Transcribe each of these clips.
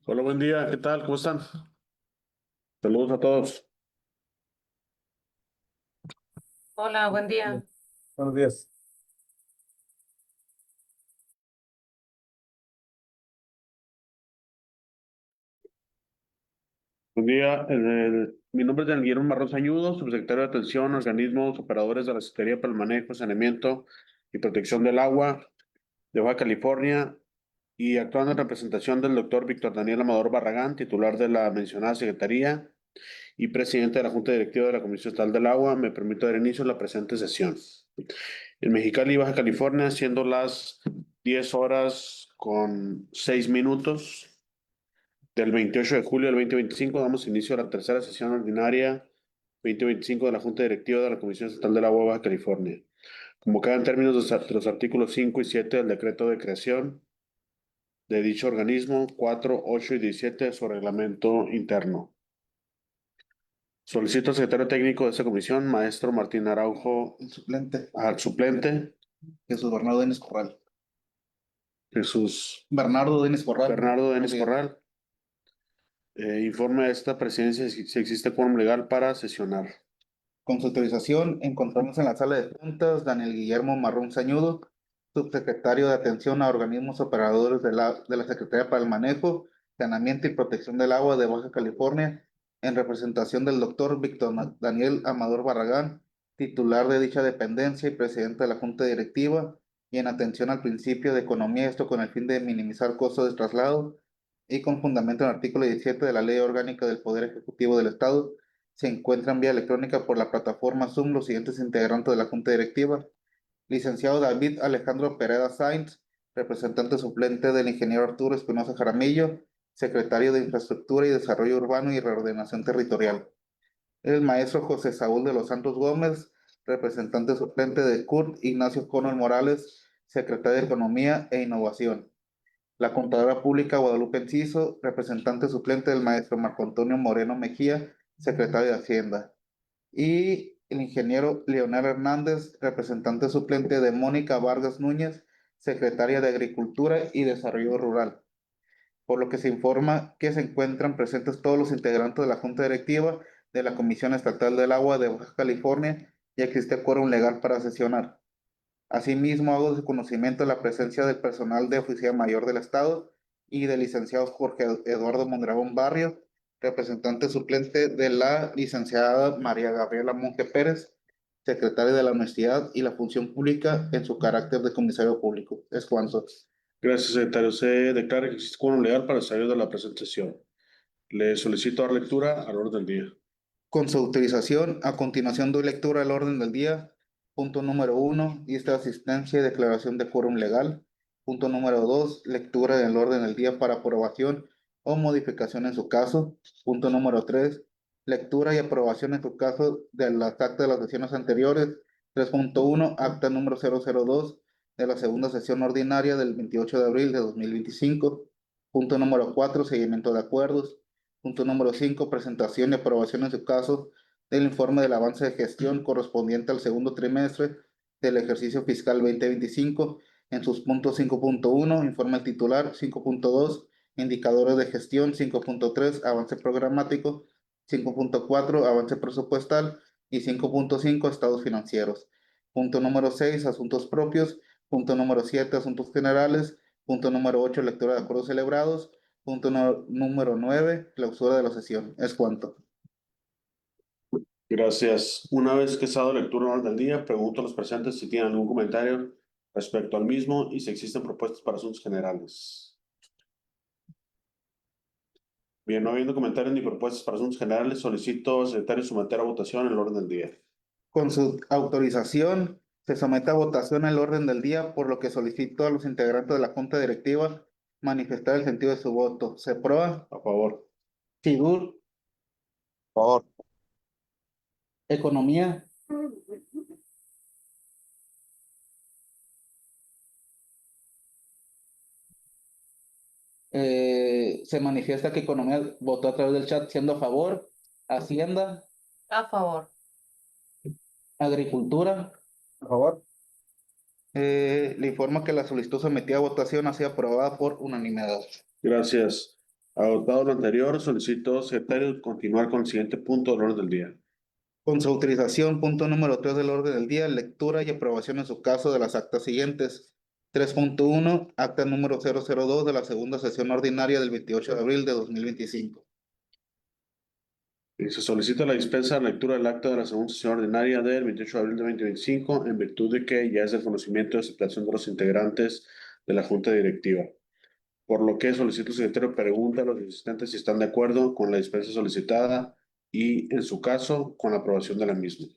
Hola, buen día, ¿qué tal? ¿Cómo están? Saludos a todos. Hola, buen día. Buenos días. Buen día, mi nombre es Daniel Guillermo Marrón Sañudo, subsecretario de Atención, Organismos, Operadores de la Secretaría para el Manejo, Saneamiento y Protección del Agua de Baja California y actuando en representación del doctor Víctor Daniel Amador Barragán, titular de la mencionada Secretaría y presidente de la Junta Directiva de la Comisión Estatal del Agua, me permito dar inicio a la presente sesión. En Mexicali, Baja California, siendo las 10 horas con 6 minutos del 28 de julio del 2025, damos inicio a la tercera sesión ordinaria 2025 de la Junta Directiva de la Comisión Estatal del Agua de Baja California, convocada en términos de los artículos 5 y 7 del decreto de creación de dicho organismo, 4, 8 y 17 de su reglamento interno. Solicito al secretario técnico de esta comisión, maestro Martín Araujo, El suplente, al suplente, Jesús Bernardo Denis Corral. Jesús Bernardo Denis Corral. Bernardo Denis Buenos días. Corral. Informe a esta presidencia si existe quórum legal para sesionar. Con su autorización, encontramos en la sala de juntas Daniel Guillermo Marrón Sañudo, subsecretario de Atención a Organismos Operadores de la Secretaría para el Manejo, Saneamiento y Protección del Agua de Baja California, en representación del doctor Víctor Daniel Amador Barragán, titular de dicha dependencia y presidente de la Junta Directiva, y en atención al principio de economía, esto con el fin de minimizar costos de traslado, y con fundamento en el artículo 17 de la Ley Orgánica del Poder Ejecutivo del Estado, se encuentran vía electrónica por la plataforma Zoom los siguientes integrantes de la Junta Directiva. Licenciado David Alejandro Pereda Sainz, representante suplente del ingeniero Arturo Espinosa Jaramillo, secretario de Infraestructura y Desarrollo Urbano y Reordenación Territorial. El maestro José Saúl de los Santos Gómez, representante suplente de CURT Ignacio Conor Morales, secretario de Economía e Innovación. La contadora pública Guadalupe Enciso, representante suplente del maestro Marco Antonio Moreno Mejía, secretario de Hacienda. Y el ingeniero Leonel Hernández, representante suplente de Mónica Vargas Núñez, secretaria de Agricultura y Desarrollo Rural. Por lo que se informa que se encuentran presentes todos los integrantes de la Junta Directiva de la Comisión Estatal del Agua de Baja California y existe quórum legal para sesionar. Asimismo, hago de conocimiento la presencia del personal de Oficina Mayor del Estado y del licenciado Jorge Eduardo Mondragón Barrio, representante suplente de la licenciada María Gabriela Monge Pérez, secretaria de la Honestidad y la Función Pública en su carácter de comisario público. Es cuanto. Gracias, secretario. Se declara que existe quórum legal para el desarrollo de la presentación. Le solicito dar lectura al orden del día. Con su autorización, a continuación doy lectura al orden del día. Punto número 1, lista de asistencia y declaración de quórum legal. Punto número 2, lectura del orden del día para aprobación o modificación en su caso. Punto número 3, lectura y aprobación en su caso de las actas de las sesiones anteriores. 3.1, acta número 002 de la segunda sesión ordinaria del 28 de abril de 2025. Punto número 4, seguimiento de acuerdos. Punto número 5, presentación y aprobación en su caso del informe del avance de gestión correspondiente al segundo trimestre del ejercicio fiscal 2025. En sus puntos 5.1, informe al titular; 5.2, indicadores de gestión; 5.3, avance programático; 5.4, avance presupuestal; y 5.5, estados financieros. Punto número 6, asuntos propios. Punto número 7, asuntos generales. Punto número 8, lectura de acuerdos celebrados. Punto número 9, clausura de la sesión. Es cuanto. Gracias. Una vez que se ha dado lectura al orden del día, pregunto a los presentes si tienen algún comentario respecto al mismo y si existen propuestas para asuntos generales. Bien, no habiendo comentarios ni propuestas para asuntos generales, solicito al secretario someter a votación el orden del día. Con su autorización, se somete a votación el orden del día, por lo que solicito a los integrantes de la Junta Directiva manifestar el sentido de su voto. ¿Se aprueba? A favor. Sigur. Por favor. Economía. Se manifiesta que Economía votó a través del chat siendo a favor. Hacienda. A favor. Agricultura. Por favor. Le informo que la solicitud sometida a votación ha sido aprobada por unanimidad. Gracias. Adoptado lo anterior, solicito, secretario, continuar con el siguiente punto del orden del día. Con su autorización, punto número 3 del orden del día, lectura y aprobación en su caso de las actas siguientes. 3.1, acta número 002 de la segunda sesión ordinaria del 28 de abril de 2025. Y se solicita la dispensa de la lectura del acta de la segunda sesión ordinaria del 28 de abril de 2025, en virtud de que ya es del conocimiento de aceptación de los integrantes de la Junta Directiva. Por lo que solicito, secretario, pregunta a los asistentes si están de acuerdo con la dispensa solicitada y, en su caso, con la aprobación de la misma.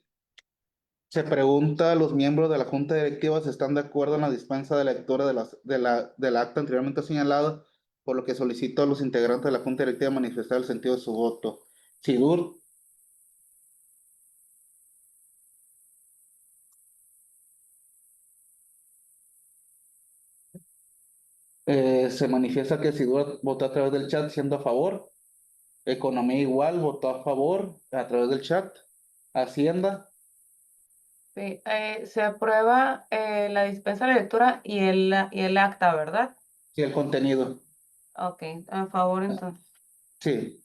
Se pregunta a los miembros de la Junta Directiva si están de acuerdo en la dispensa de lectura del acta anteriormente señalada, por lo que solicito a los integrantes de la Junta Directiva manifestar el sentido de su voto. Sidur, se manifiesta que Sidur votó a través del chat siendo a favor. Economía igual, votó a favor a través del chat. Hacienda, Sí, se aprueba la dispensa de lectura y el acta, ¿verdad? sí, el contenido. Ok, a favor entonces. Sí,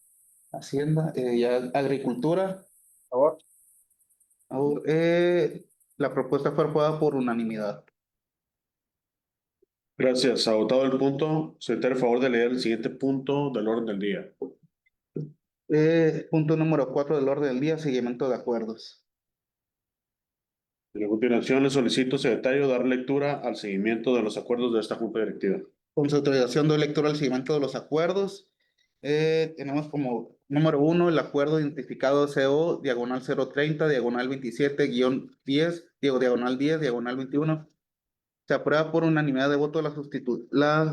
Hacienda, ya Agricultura. Favor. Ahora, la propuesta fue aprobada por unanimidad. Gracias. Agotado el punto, secretario, a favor de leer el siguiente punto del orden del día. Punto número 4 del orden del día, seguimiento de acuerdos. A continuación, le solicito, secretario, dar lectura al seguimiento de los acuerdos de esta Junta Directiva. Con su autorización doy lectura al seguimiento de los acuerdos. Tenemos como número 1 el acuerdo identificado CO, diagonal 030, diagonal 27, guión 10, diagonal 10, diagonal 21. Se aprueba por unanimidad de voto la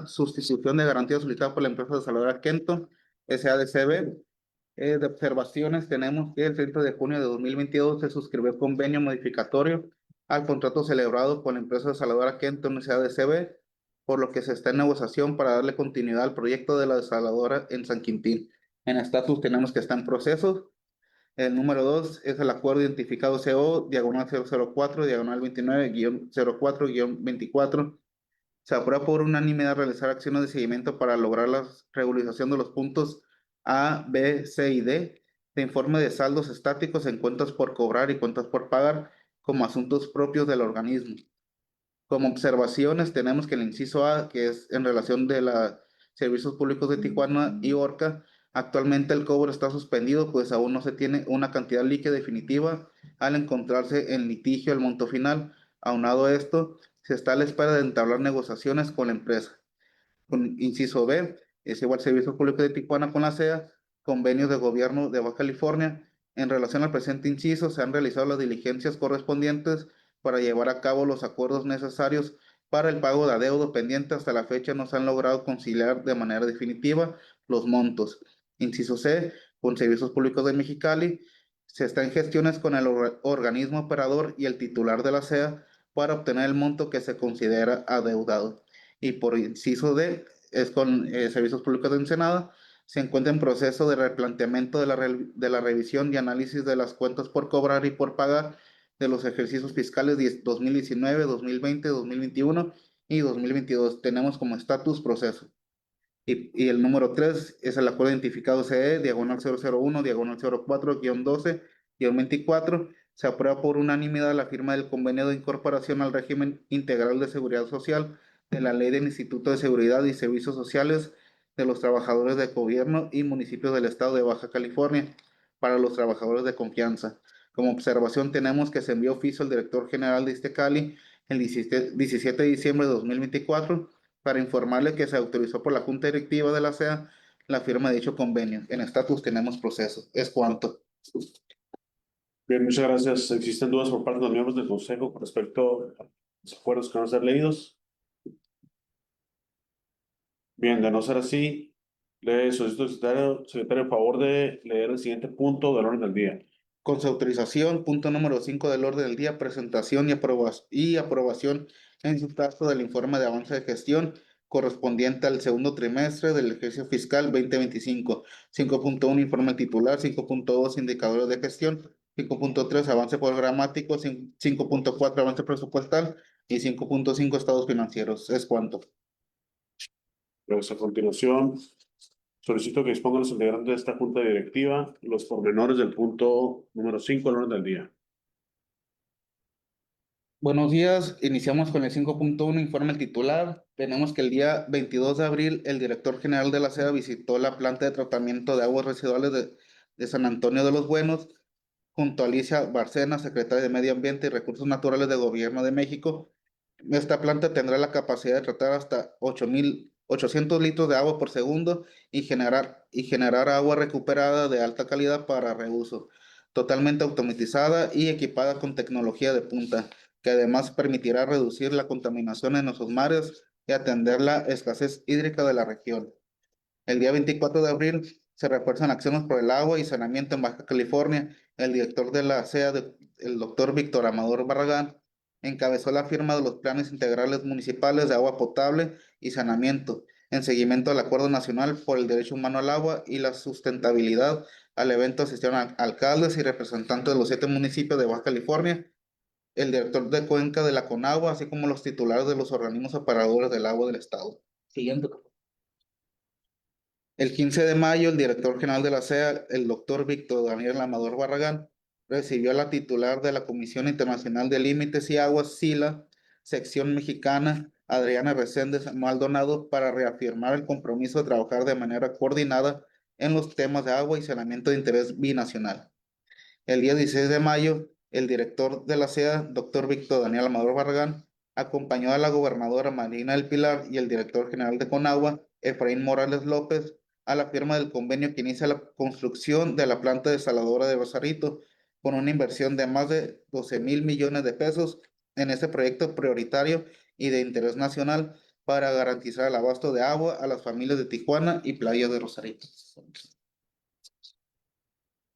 sustitución de garantía solicitada por la empresa desaladora Kenton, SADCB. De observaciones, tenemos que el 30 de junio de 2022 se suscribió convenio modificatorio al contrato celebrado con la empresa desaladora Kenton SADCB, por lo que se está en negociación para darle continuidad al proyecto de la desaladora en San Quintín. En estatus tenemos que está en proceso. El número 2 es el acuerdo identificado CO, diagonal 004, diagonal 29-04-24. Se aprueba por unanimidad realizar acciones de seguimiento para lograr la regularización de los puntos A, B, C y D de informe de saldos estáticos en cuentas por cobrar y cuentas por pagar como asuntos propios del organismo. Como observaciones tenemos que el inciso A, que es en relación de los Servicios Públicos de Tijuana y Orca, actualmente el cobro está suspendido, pues aún no se tiene una cantidad líquida definitiva al encontrarse en litigio el monto final. Aunado a esto, se está a la espera de entablar negociaciones con la empresa. Con inciso B, es igual Servicios Públicos de Tijuana con la CEA, convenios de gobierno de Baja California. En relación al presente inciso, se han realizado las diligencias correspondientes para llevar a cabo los acuerdos necesarios para el pago de adeudo pendiente. Hasta la fecha no se han logrado conciliar de manera definitiva los montos. Inciso C, con Servicios Públicos de Mexicali, se está en gestiones con el organismo operador y el titular de la CEA para obtener el monto que se considera adeudado. Y por inciso D, es con Servicios Públicos de Ensenada, se encuentra en proceso de replanteamiento de la revisión y análisis de las cuentas por cobrar y por pagar de los ejercicios fiscales 2019, 2020, 2021 y 2022. Tenemos como estatus proceso. Y el número 3 es el acuerdo identificado CE, diagonal 001, diagonal 04-12-24. Se aprueba por unanimidad la firma del convenio de incorporación al régimen integral de seguridad social de la Ley del Instituto de Seguridad y Servicios Sociales de los Trabajadores de Gobierno y Municipios del Estado de Baja California para los trabajadores de confianza. Como observación tenemos que se envió oficio al director general de Iztecali el 17 de diciembre de 2024 para informarle que se autorizó por la Junta Directiva de la CEA la firma de dicho convenio. En estatus tenemos proceso. Es cuanto. Bien, muchas gracias. ¿Existen dudas por parte de los miembros del Consejo con respecto a los acuerdos que van a ser leídos? Bien, de no ser así, le solicito al secretario, a favor de leer el siguiente punto del orden del día. Con su autorización, punto número 5 del orden del día, presentación y aprobación en su caso del informe de avance de gestión correspondiente al segundo trimestre del ejercicio fiscal 2025. 5.1 informe titular, 5.2 indicadores de gestión, 5.3 avance programático, 5.4 avance presupuestal y 5.5 estados financieros. Es cuanto. Pues a continuación, Solicito que dispongan los integrantes de esta junta directiva los pormenores del punto número 5 al orden del día. Buenos días, iniciamos con el 5.1, informe al titular. Tenemos que el día 22 de abril el director general de la SEA visitó la planta de tratamiento de aguas residuales de San Antonio de los Buenos, junto a Alicia Barcena, secretaria de Medio Ambiente y Recursos Naturales del Gobierno de México. Esta planta tendrá la capacidad de tratar hasta 8.800 litros de agua por segundo y generar agua recuperada de alta calidad para reuso, totalmente automatizada y equipada con tecnología de punta, que además permitirá reducir la contaminación en nuestros mares y atender la escasez hídrica de la región. El día 24 de abril se refuerzan acciones por el agua y saneamiento en Baja California. El director de la SEA, el doctor Víctor Amador Barragán, encabezó la firma de los planes integrales municipales de agua potable y saneamiento, en seguimiento al Acuerdo Nacional por el Derecho Humano al Agua y la Sustentabilidad. Al evento asistieron alcaldes y representantes de los 7 municipios de Baja California, el director de Cuenca de la Conagua, así como los titulares de los organismos operadores del agua del estado. Siguiente. El 15 de mayo, el director general de la SEA, el doctor Víctor Daniel Amador Barragán, recibió a la titular de la Comisión Internacional de Límites y Aguas, SILA, sección mexicana, Adriana Reséndez Maldonado, para reafirmar el compromiso de trabajar de manera coordinada en los temas de agua y saneamiento de interés binacional. El día 16 de mayo, el director de la SEA, doctor Víctor Daniel Amador Barragán, acompañó a la gobernadora Marina del Pilar y el director general de Conagua, Efraín Morales López, a la firma del convenio que inicia la construcción de la planta desaladora de Rosarito, con una inversión de más de 12,000 millones de pesos en este proyecto prioritario y de interés nacional para garantizar el abasto de agua a las familias de Tijuana y Playa de Rosarito.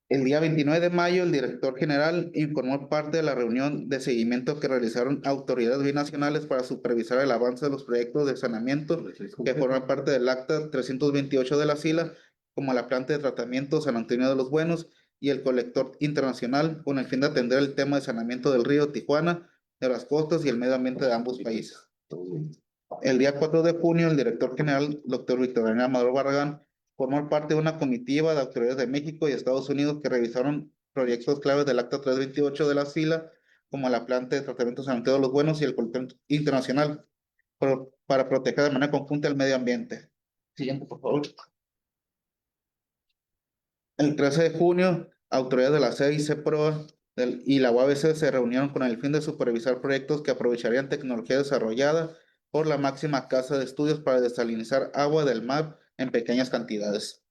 El día 29 de mayo, el director general informó parte de la reunión de seguimiento que realizaron autoridades binacionales para supervisar el avance de los proyectos de saneamiento que forman parte del Acta 328 de la SILA, como la planta de tratamiento San Antonio de los Buenos y el colector internacional, con el fin de atender el tema de saneamiento del río Tijuana, de las costas y el medio ambiente de ambos países. El día 4 de junio, el director general, doctor Víctor Daniel Amador Barragán, formó parte de una comitiva de autoridades de México y Estados Unidos que revisaron proyectos claves del Acta 328 de la SILA, como la planta de tratamiento San Antonio de los Buenos y el colector internacional, para proteger de manera conjunta el medio ambiente. Siguiente, por favor. El 13 de junio, autoridades de la SEA y CEPROA y la UABC se reunieron con el fin de supervisar proyectos que aprovecharían tecnología desarrollada por la máxima casa de estudios para desalinizar agua del mar en pequeñas cantidades.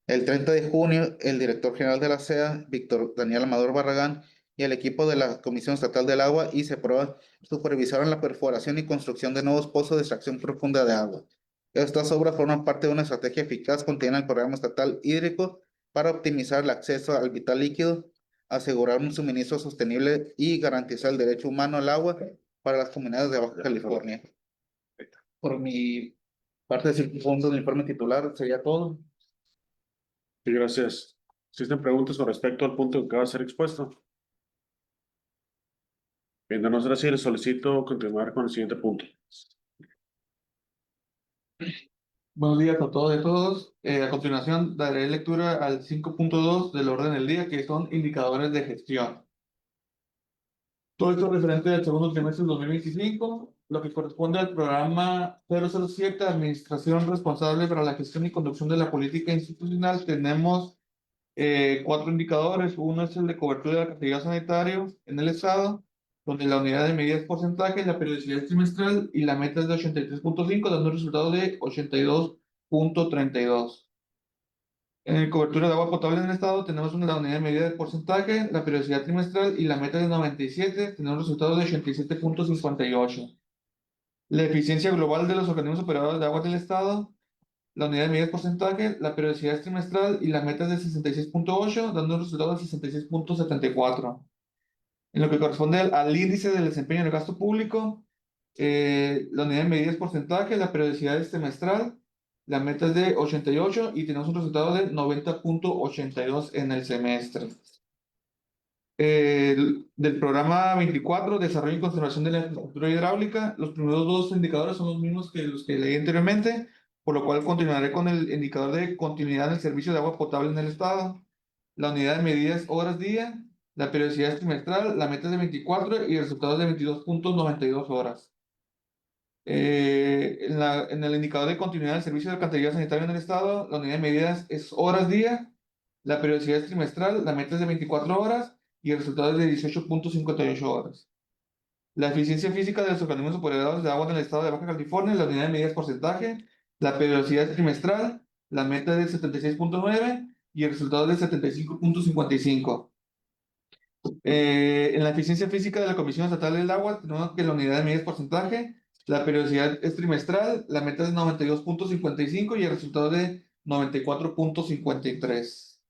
El 30 de junio, el director general de la SEA, Víctor Daniel Amador Barragán, y el equipo de la Comisión Estatal del Agua y CEPROA supervisaron la perforación y construcción de nuevos pozos de extracción profunda de agua. Estas obras forman parte de una estrategia eficaz contenida en el Programa Estatal Hídrico para optimizar el acceso al vital líquido, asegurar un suministro sostenible y garantizar el derecho humano al agua para las comunidades de Baja California. Por mi parte del fondo del informe titular sería todo. Sí, gracias. ¿Existen preguntas con respecto al punto que va a ser expuesto? Bien, de no ser así, les solicito continuar con el siguiente punto. Buenos días a todos y a todos. A continuación daré lectura al 5.2 del orden del día, que son indicadores de gestión. Todo esto referente al segundo trimestre del 2025, lo que corresponde al programa 007, Administración Responsable para la Gestión y Conducción de la Política Institucional. Tenemos 4 indicadores. Uno es el de cobertura de la actividad sanitaria en el estado, donde la unidad de medida es porcentaje, la periodicidad es trimestral y la meta es de 83.5, dando un resultado de 82.32. En cobertura de agua potable en el estado tenemos la unidad de medida de porcentaje, la periodicidad trimestral y la meta es de 97, tenemos un resultado de 87.58. La eficiencia global de los organismos operadores de agua del estado, la unidad de medida es porcentaje, la periodicidad es trimestral y la meta es de 66.8, dando un resultado de 66.74. En lo que corresponde al índice del desempeño del gasto público, la unidad de medida es porcentaje, la periodicidad es trimestral, la meta es de 88 y tenemos un resultado de 90.82 en el semestre. Del programa 24, Desarrollo y Conservación de la Infraestructura Hidráulica, los primeros 2 indicadores son los mismos que los que leí anteriormente. por lo cual continuaré con el indicador de continuidad en el servicio de agua potable en el estado. La unidad de medida es horas día, la periodicidad es trimestral, la meta es de 24 y el resultado es de 22.92 horas. En el indicador de continuidad del servicio de alcantarillado sanitario en el estado, la unidad de medidas es horas día, la periodicidad es trimestral, la meta es de 24 horas y el resultado es de 18.58 horas. La eficiencia física de los organismos operadores de agua en el estado de Baja California, la unidad de medida es porcentaje, la periodicidad es trimestral, la meta es de 76.9 y el resultado es de 75.55. En la eficiencia física de la Comisión Estatal del Agua, tenemos que la unidad de medida es porcentaje, la periodicidad es trimestral, la meta es 92.55 y el resultado de 94.53.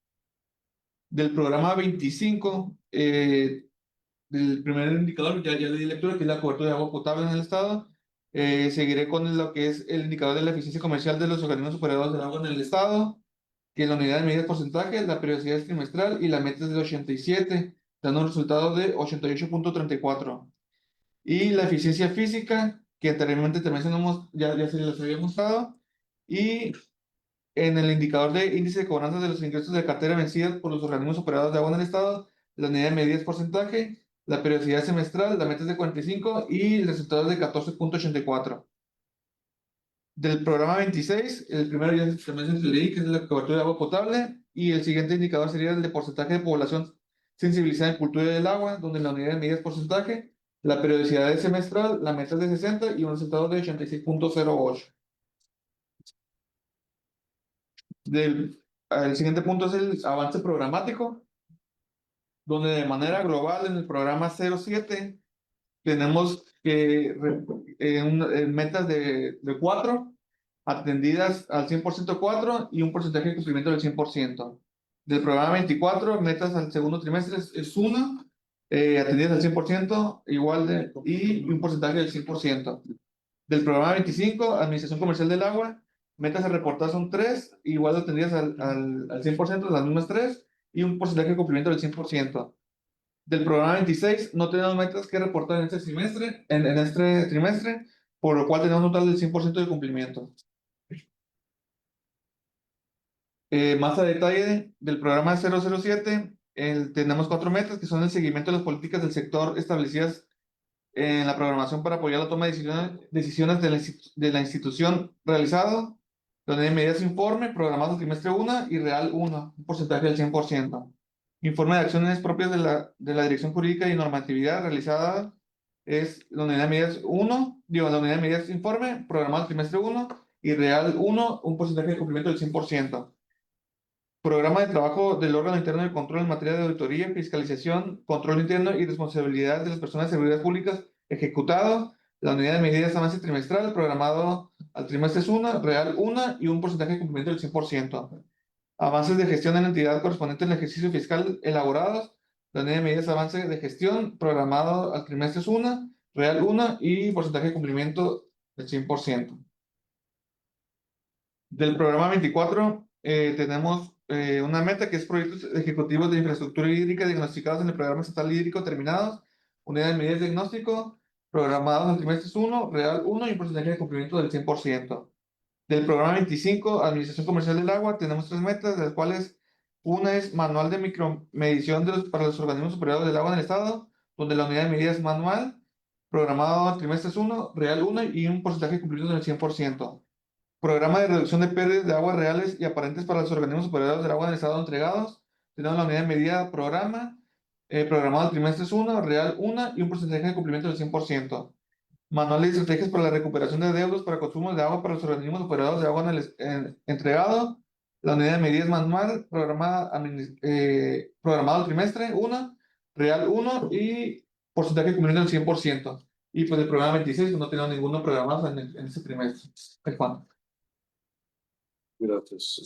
Del programa 25, del primer indicador, ya le di lectura, que es la cobertura de agua potable en el estado. Seguiré con lo que es el indicador de la eficiencia comercial de los organismos operadores del agua en el estado, que la unidad de medida es porcentaje, la periodicidad es trimestral y la meta es de 87, dando un resultado de 88.34. Y la eficiencia física, que anteriormente te mencionamos, ya se les había mostrado. Y en el indicador de índice de cobranza de los ingresos de cartera vencida por los organismos operadores de agua en el estado, la unidad de medida es porcentaje, la periodicidad es semestral, la meta es de 45 y el resultado es de 14.84. Del programa 26, el primero ya también se leí, que es la cobertura de agua potable, y el siguiente indicador sería el de porcentaje de población sensibilizada en cultura del agua, donde la unidad de medida es porcentaje, la periodicidad es semestral, la meta es de 60 y un resultado de 86.08. El siguiente punto es el avance programático, donde de manera global en el programa 07 tenemos metas de 4, atendidas al 100% 4 y un porcentaje de cumplimiento del 100%. Del programa 24, metas al segundo trimestre es 1, atendidas al 100%, y un porcentaje del 100%. Del programa 25, Administración Comercial del Agua, metas a reportar son 3, igual atendidas al 100%, las mismas 3, y un porcentaje de cumplimiento del 100%. Del programa 26, no tenemos metas que reportar en este trimestre, por lo cual tenemos un total del 100% de cumplimiento. Más a detalle del programa 007, tenemos 4 metas que son el seguimiento de las políticas del sector establecidas en la programación para apoyar la toma de decisiones de la institución realizado, donde hay medidas informe, programado trimestre 1 y real 1, un porcentaje del 100%. Informe de acciones propias de la Dirección Jurídica y Normatividad realizada es la unidad de medidas 1, la unidad de medidas informe, programado trimestre 1 y real 1, un porcentaje de cumplimiento del 100%. Programa de trabajo del órgano interno de control en materia de auditoría, fiscalización, control interno y responsabilidad de las personas de seguridad públicas ejecutado. La unidad de medidas avance trimestral, programado al trimestre es 1, real 1 y un porcentaje de cumplimiento del 100%. Avances de gestión en la entidad correspondiente al ejercicio fiscal elaborados. La unidad de medidas avance de gestión, programado al trimestre es 1, real 1 y porcentaje de cumplimiento del 100%. Del programa 24 tenemos una meta que es proyectos ejecutivos de infraestructura hídrica diagnosticados en el programa estatal hídrico terminados, unidad de medidas de diagnóstico, programados en trimestres 1, real 1 y un porcentaje de cumplimiento del 100%. Del programa 25, Administración Comercial del Agua, tenemos 3 metas, de las cuales una es manual de micromedición para los organismos superiores del agua en el estado, donde la unidad de medida es manual, programado trimestres 1, real 1 y un porcentaje de cumplimiento del 100%. Programa de reducción de pérdidas de aguas reales y aparentes para los organismos operadores del agua en el estado entregados. Tenemos la unidad de medida programa, programado al trimestre 1, real 1 y un porcentaje de cumplimiento del 100%. Manual de estrategias para la recuperación de deudos para consumo de agua para los organismos operadores de agua entregado. La unidad de medida es manual, programado al trimestre 1, real 1 y porcentaje de cumplimiento del 100%. Y pues el programa 26 no tenemos ninguno programado en ese trimestre. Juan. Gracias.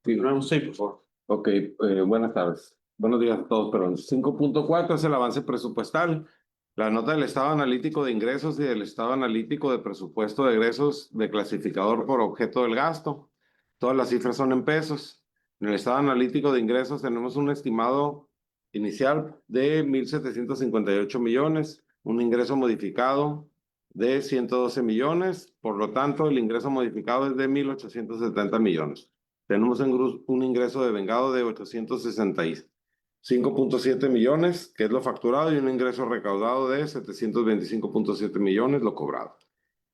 Sí, por favor. Ok, buenas tardes. Buenos días a todos, perdón. 5.4 es el avance presupuestal. La nota del estado analítico de ingresos y del estado analítico de presupuesto de egresos de clasificador por objeto del gasto. Todas las cifras son en pesos. En el estado analítico de ingresos tenemos un estimado inicial de 1,758 millones, un ingreso modificado de 112 millones. Por lo tanto, el ingreso modificado es de 1,870 millones. Tenemos un ingreso de vengado de 865.7 millones, que es lo facturado, y un ingreso recaudado de 725.7 millones, lo cobrado.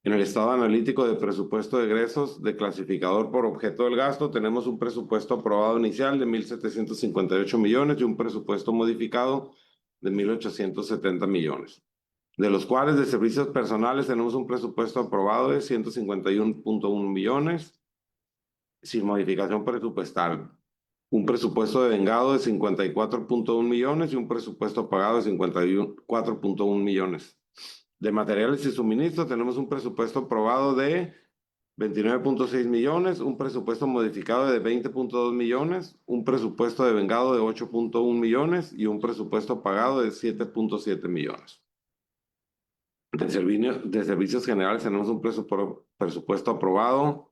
En el estado analítico de presupuesto de egresos de clasificador por objeto del gasto, tenemos un presupuesto aprobado inicial de 1,758 millones y un presupuesto modificado de 1,870 millones, de los cuales de servicios personales tenemos un presupuesto aprobado de 151.1 millones, sin modificación presupuestal, un presupuesto de vengado de 54.1 millones y un presupuesto pagado de 54.1 millones. De materiales y suministros tenemos un presupuesto aprobado de 29.6 millones, un presupuesto modificado de 20.2 millones, un presupuesto de vengado de 8.1 millones y un presupuesto pagado de 7.7 millones. De servicios generales tenemos un presupuesto aprobado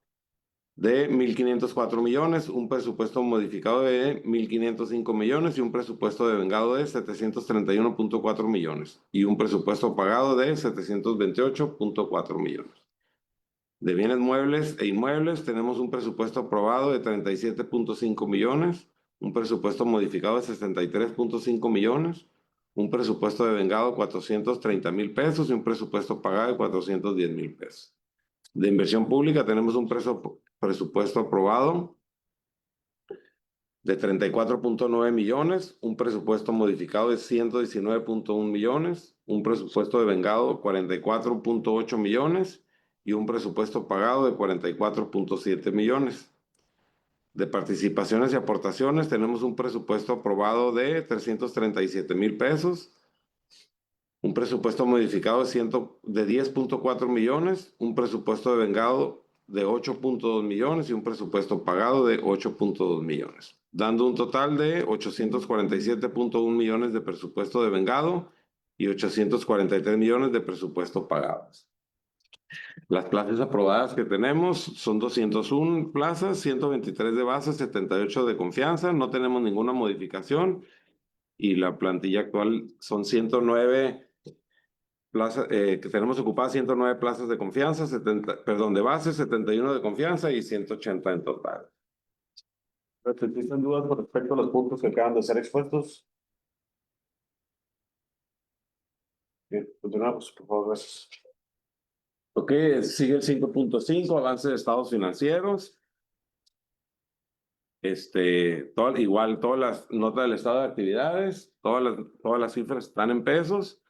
de 1,504 millones, un presupuesto modificado de 1,505 millones y un presupuesto de vengado de 731.4 millones y un presupuesto pagado de 728.4 millones. De bienes muebles e inmuebles tenemos un presupuesto aprobado de 37.5 millones, un presupuesto modificado de 63.5 millones, un presupuesto de vengado de 430,000 pesos y un presupuesto pagado de 410,000 pesos. De inversión pública tenemos un presupuesto aprobado de 34.9 millones, un presupuesto modificado de 119.1 millones, un presupuesto de vengado de 44.8 millones y un presupuesto pagado de 44.7 millones. De participaciones y aportaciones tenemos un presupuesto aprobado de 337,000 pesos, un presupuesto modificado de 10.4 millones, un presupuesto de vengado de 8.2 millones y un presupuesto pagado de 8.2 millones, dando un total de 847.1 millones de presupuesto de vengado y 843 millones de presupuesto pagados. Las plazas aprobadas que tenemos son 201 plazas, 123 de base, 78 de confianza, no tenemos ninguna modificación y la plantilla actual son 109 plazas, que tenemos ocupadas 109 plazas de confianza, de base, 71 de confianza y 180 en total. ¿Existen dudas con respecto a los puntos que acaban de ser expuestos? Bien, continuamos, por favor, gracias. Ok, sigue el 5.5, avance de estados financieros. Igual todas las notas del estado de actividades, todas las cifras están en pesos.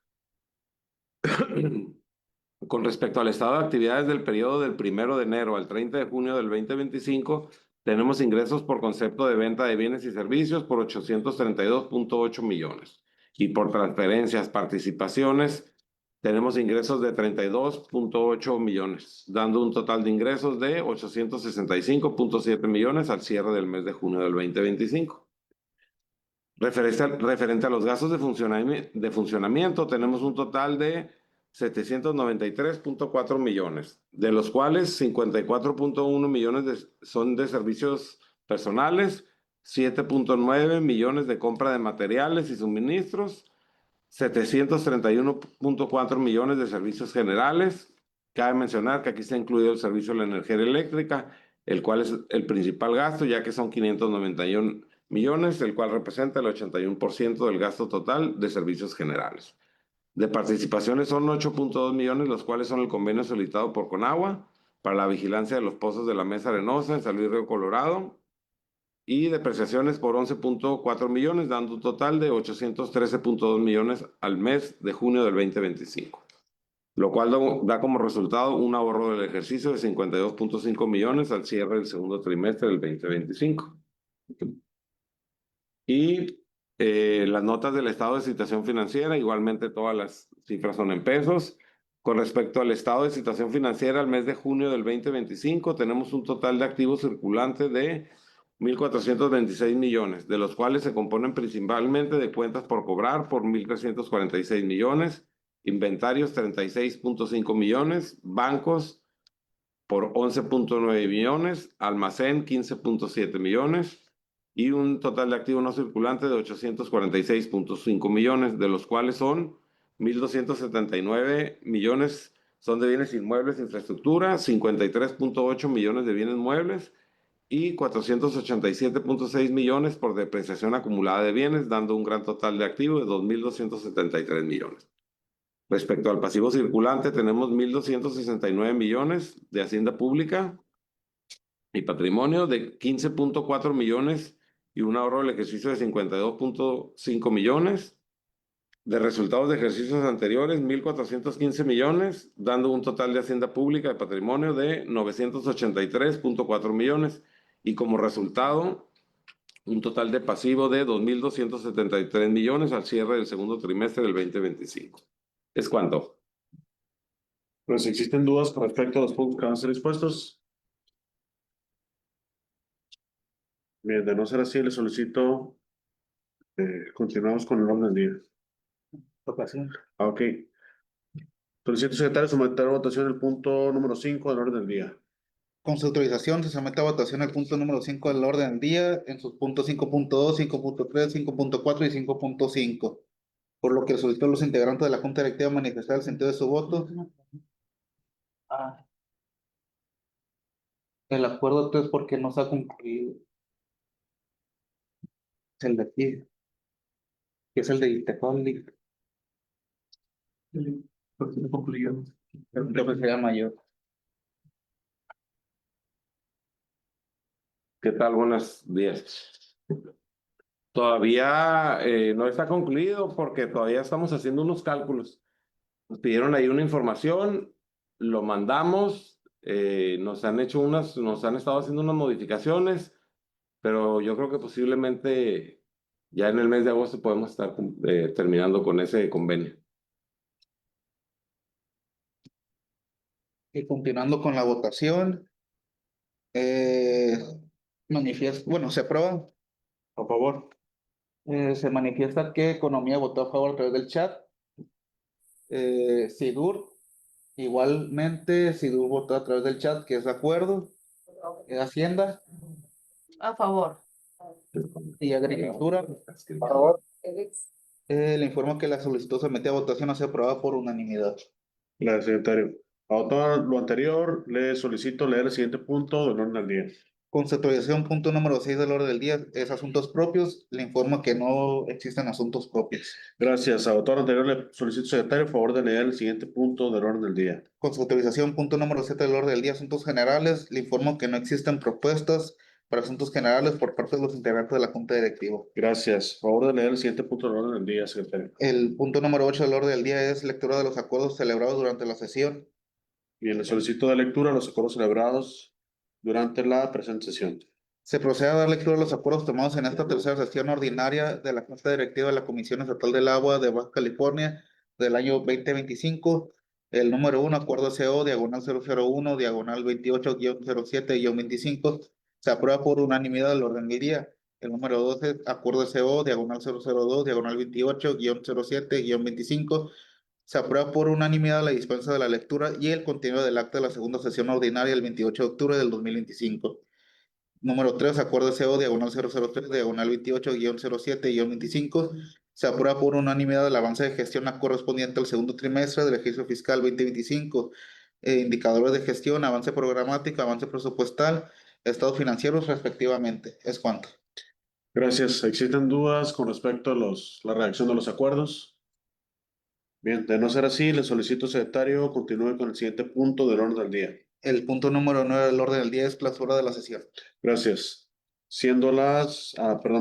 Con respecto al estado de actividades del periodo del 1 de enero al 30 de junio del 2025, tenemos ingresos por concepto de venta de bienes y servicios por 832.8 millones. Y por transferencias, participaciones, tenemos ingresos de 32.8 millones, dando un total de ingresos de 865.7 millones al cierre del mes de junio del 2025. Referente a los gastos de funcionamiento, tenemos un total de 793.4 millones, de los cuales 54.1 millones son de servicios personales, 7.9 millones de compra de materiales y suministros, 731.4 millones de servicios generales. Cabe mencionar que aquí está incluido el servicio de la energía eléctrica, el cual es el principal gasto, ya que son 591 millones, el cual representa el 81% del gasto total de servicios generales. De participaciones son 8.2 millones, los cuales son el convenio solicitado por Conagua para la vigilancia de los pozos de la Mesa Arenosa en San Luis Río Colorado, y depreciaciones por 11.4 millones, dando un total de 813.2 millones al mes de junio del 2025, lo cual da como resultado un ahorro del ejercicio de 52.5 millones al cierre del segundo trimestre del 2025. Y las notas del estado de situación financiera, igualmente todas las cifras son en pesos. Con respecto al estado de situación financiera al mes de junio del 2025, tenemos un total de activos circulantes de 1,426 millones, de los cuales se componen principalmente de cuentas por cobrar por 1,346 millones, inventarios 36.5 millones, bancos por 11.9 millones, almacén 15.7 millones y un total de activos no circulantes de 846.5 millones, de los cuales son 1,279 millones son de bienes inmuebles e infraestructura, 53.8 millones de bienes muebles y 487.6 millones por depreciación acumulada de bienes, dando un gran total de activos de 2.273 millones. Respecto al pasivo circulante, tenemos 1.269 millones de hacienda pública y patrimonio de 15.4 millones y un ahorro del ejercicio de 52.5 millones. De resultados de ejercicios anteriores, 1.415 millones, dando un total de hacienda pública de patrimonio de 983.4 millones y como resultado, un total de pasivo de 2.273 millones al cierre del segundo trimestre del 2025. ¿Es cuánto? Pues existen dudas con respecto a los puntos que van a ser expuestos. Bien, de no ser así, le solicito, continuamos con el orden del día. Ocasión. Ok. Solicito, secretario, someter a votación el punto número 5 del orden del día. Con su autorización, se somete a votación el punto número 5 del orden del día en sus puntos 5.2, 5.3, 5.4 y 5.5. Por lo que solicito a los integrantes de la Junta Directiva manifestar el sentido de su voto. El acuerdo 3 porque no se ha concluido. Es el de aquí, que es el de Itecoli. Porque no concluyó. Yo que sea mayor. ¿Qué tal? Buenos días. Todavía no está concluido porque todavía estamos haciendo unos cálculos. Nos pidieron ahí una información, lo mandamos, nos han estado haciendo unas modificaciones, pero yo creo que posiblemente ya en el mes de agosto podemos estar terminando con ese convenio. Y continuando con la votación, bueno, se aprueba. A favor. Se manifiesta que Economía votó a favor a través del chat. Sidur, igualmente, Sidur votó a través del chat, que es de acuerdo. Hacienda A favor. y Agricultura. Le informo que la solicitud sometida a votación ha sido aprobada por unanimidad. Gracias, secretario. A todo lo anterior, le solicito leer el siguiente punto del orden del día. Con su autorización, punto número 6 del orden del día es asuntos propios. Le informo que no existen asuntos propios. Gracias. A todo lo anterior, le solicito, secretario, por favor de leer el siguiente punto del orden del día. Con su autorización, punto número 7 del orden del día, asuntos generales. Le informo que no existen propuestas para asuntos generales por parte de los integrantes de la Junta Directiva. Gracias. A favor de leer el siguiente punto del orden del día, secretario. El punto número 8 del orden del día es lectura de los acuerdos celebrados durante la sesión. Bien, le solicito de lectura los acuerdos celebrados durante la presente sesión. Se procede a dar lectura a los acuerdos tomados en esta tercera sesión ordinaria de la Junta Directiva de la Comisión Estatal del Agua de Baja California del año 2025. El número 1, acuerdo CO, diagonal 001, diagonal 28-07-25, se aprueba por unanimidad del orden del día. El número 12, acuerdo CO, diagonal 002, diagonal 28-07-25, se aprueba por unanimidad la dispensa de la lectura y el contenido del acta de la segunda sesión ordinaria el 28 de octubre del 2025. Número 3, acuerdo CO, diagonal 003, diagonal 28-07-25, se aprueba por unanimidad el avance de gestión correspondiente al segundo trimestre del ejercicio fiscal 2025. Indicadores de gestión, avance programático, avance presupuestal, estados financieros respectivamente. ¿Es cuanto? Gracias. ¿Existen dudas con respecto a la redacción de los acuerdos? Bien, de no ser así, le solicito, secretario, continúe con el siguiente punto del orden del día. El punto número 9 del orden del día es clausura de la sesión. Gracias. No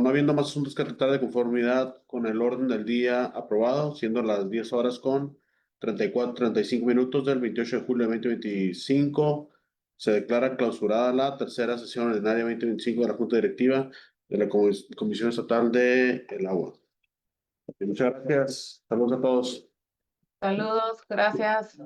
habiendo más asuntos que tratar de conformidad con el orden del día aprobado, siendo las 10 horas con 35 minutos del 28 de julio de 2025, se declara clausurada la tercera sesión ordinaria 2025 de la Junta Directiva de la Comisión Estatal del Agua. Muchas gracias. Saludos a todos. Saludos, gracias.